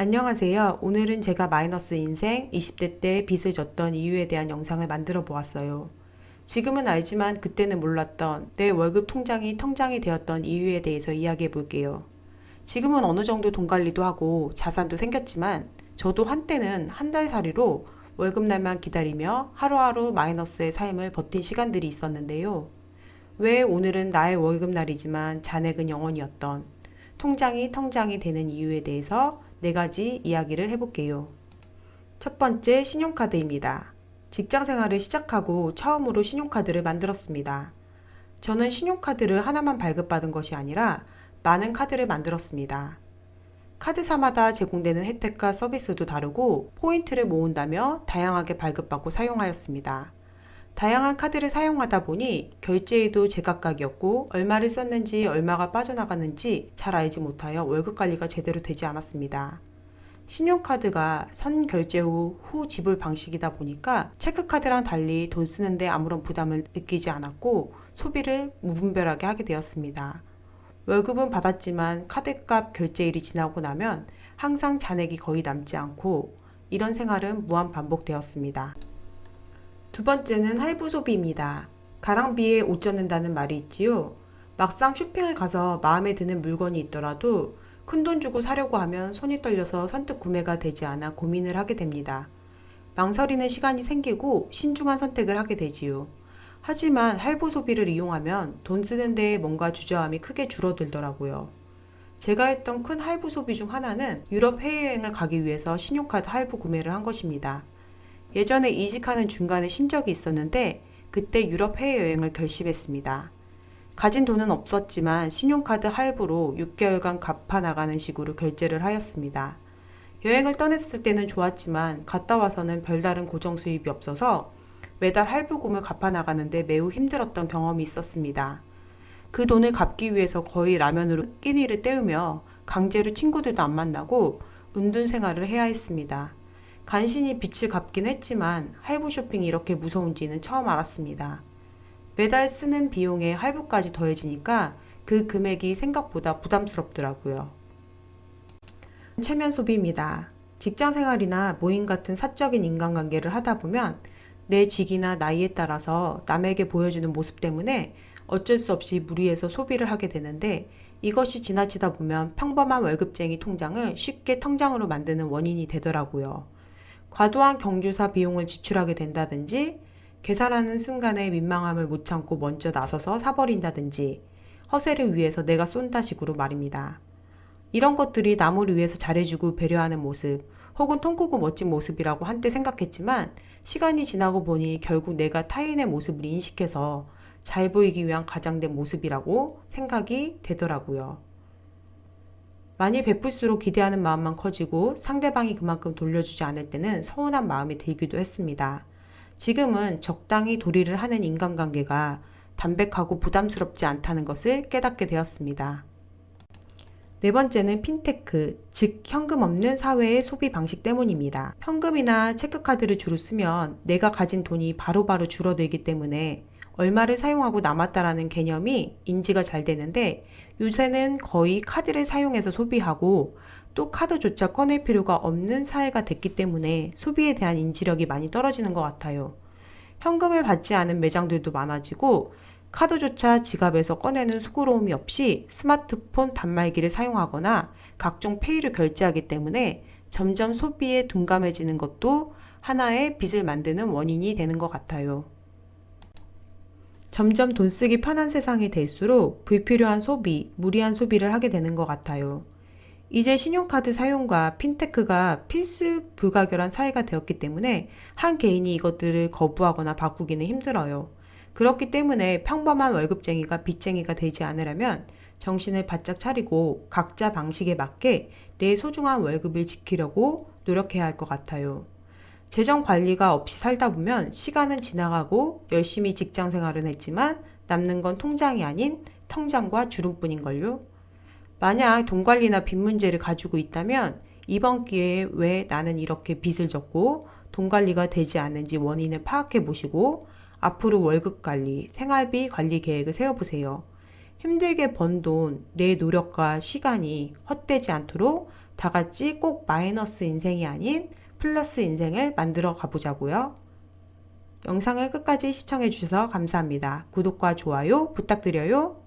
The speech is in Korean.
안녕하세요. 오늘은 제가 마이너스 인생 20대 때 빚을 졌던 이유에 대한 영상을 만들어 보았어요. 지금은 알지만 그때는 몰랐던 내 월급 통장이 텅장이 되었던 이유에 대해서 이야기해 볼게요. 지금은 어느 정도 돈 관리도 하고 자산도 생겼지만 저도 한때는 한 달 살이로 월급날만 기다리며 하루하루 마이너스의 삶을 버틴 시간들이 있었는데요. 왜 오늘은 나의 월급날이지만 잔액은 0원이었던 통장이 텅장이 되는 이유에 대해서 네 가지 이야기를 해볼게요. 첫 번째, 신용카드입니다. 직장 생활을 시작하고 처음으로 신용카드를 만들었습니다. 저는 신용카드를 하나만 발급받은 것이 아니라 많은 카드를 만들었습니다. 카드사마다 제공되는 혜택과 서비스도 다르고 포인트를 모은다며 다양하게 발급받고 사용하였습니다. 다양한 카드를 사용하다 보니 결제에도 제각각이었고 얼마를 썼는지 얼마가 빠져나갔는지 잘 알지 못하여 월급 관리가 제대로 되지 않았습니다. 신용카드가 선결제 후 지불 방식이다 보니까 체크카드랑 달리 돈 쓰는데 아무런 부담을 느끼지 않았고 소비를 무분별하게 하게 되었습니다. 월급은 받았지만 카드값 결제일이 지나고 나면 항상 잔액이 거의 남지 않고 이런 생활은 무한 반복되었습니다. 두 번째는 할부 소비입니다. 가랑비에 옷 젖는다는 말이 있지요. 막상 쇼핑을 가서 마음에 드는 물건이 있더라도 큰돈 주고 사려고 하면 손이 떨려서 선뜻 구매가 되지 않아 고민을 하게 됩니다. 망설이는 시간이 생기고 신중한 선택을 하게 되지요. 하지만 할부 소비를 이용하면 돈 쓰는 데에 뭔가 주저함이 크게 줄어들더라고요. 제가 했던 큰 할부 소비 중 하나는 유럽 해외여행을 가기 위해서 신용카드 할부 구매를 한 것입니다. 예전에 이직하는 중간에 쉰 적이 있었는데 그때 유럽 해외여행을 결심했습니다. 가진 돈은 없었지만 신용카드 할부로 6개월간 갚아 나가는 식으로 결제를 하였습니다. 여행을 떠났을 때는 좋았지만 갔다 와서는 별다른 고정 수입이 없어서 매달 할부금을 갚아 나가는데 매우 힘들었던 경험이 있었습니다. 그 돈을 갚기 위해서 거의 라면으로 끼니를 때우며 강제로 친구들도 안 만나고 은둔 생활을 해야 했습니다. 간신히 빚을 갚긴 했지만 할부 쇼핑이 이렇게 무서운지는 처음 알았습니다. 매달 쓰는 비용에 할부까지 더해지니까 그 금액이 생각보다 부담스럽더라고요. 체면 소비입니다. 직장 생활이나 모임 같은 사적인 인간관계를 하다 보면 내 직이나 나이에 따라서 남에게 보여주는 모습 때문에 어쩔 수 없이 무리해서 소비를 하게 되는데 이것이 지나치다 보면 평범한 월급쟁이 통장을 쉽게 텅장으로 만드는 원인이 되더라고요. 과도한 경조사 비용을 지출하게 된다든지 계산하는 순간에 민망함을 못 참고 먼저 나서서 사버린다든지 허세를 위해서 내가 쏜다 식으로 말입니다. 이런 것들이 남을 위해서 잘해주고 배려하는 모습 혹은 통 크고 멋진 모습이라고 한때 생각했지만 시간이 지나고 보니 결국 내가 타인의 모습을 인식해서 잘 보이기 위한 가장된 모습이라고 생각이 되더라고요. 많이 베풀수록 기대하는 마음만 커지고 상대방이 그만큼 돌려주지 않을 때는 서운한 마음이 들기도 했습니다. 지금은 적당히 도리를 하는 인간관계가 담백하고 부담스럽지 않다는 것을 깨닫게 되었습니다. 네 번째는 핀테크, 즉 현금 없는 사회의 소비 방식 때문입니다. 현금이나 체크카드를 주로 쓰면 내가 가진 돈이 바로바로 줄어들기 때문에 얼마를 사용하고 남았다라는 개념이 인지가 잘 되는데 요새는 거의 카드를 사용해서 소비하고 또 카드조차 꺼낼 필요가 없는 사회가 됐기 때문에 소비에 대한 인지력이 많이 떨어지는 것 같아요. 현금을 받지 않은 매장들도 많아지고 카드조차 지갑에서 꺼내는 수고로움이 없이 스마트폰 단말기를 사용하거나 각종 페이를 결제하기 때문에 점점 소비에 둔감해지는 것도 하나의 빚을 만드는 원인이 되는 것 같아요. 점점 돈 쓰기 편한 세상이 될수록 불필요한 소비, 무리한 소비를 하게 되는 것 같아요. 이제 신용카드 사용과 핀테크가 필수 불가결한 사회가 되었기 때문에 한 개인이 이것들을 거부하거나 바꾸기는 힘들어요. 그렇기 때문에 평범한 월급쟁이가 빚쟁이가 되지 않으려면 정신을 바짝 차리고 각자 방식에 맞게 내 소중한 월급을 지키려고 노력해야 할 것 같아요. 재정 관리가 없이 살다 보면 시간은 지나가고 열심히 직장 생활은 했지만 남는 건 통장이 아닌 텅장과 주름뿐인걸요. 만약 돈 관리나 빚 문제를 가지고 있다면 이번 기회에 왜 나는 이렇게 빚을 졌고 돈 관리가 되지 않는지 원인을 파악해 보시고 앞으로 월급 관리, 생활비 관리 계획을 세워보세요. 힘들게 번 돈, 내 노력과 시간이 헛되지 않도록 다 같이 꼭 마이너스 인생이 아닌 플러스 인생을 만들어 가보자고요. 영상을 끝까지 시청해 주셔서 감사합니다. 구독과 좋아요 부탁드려요.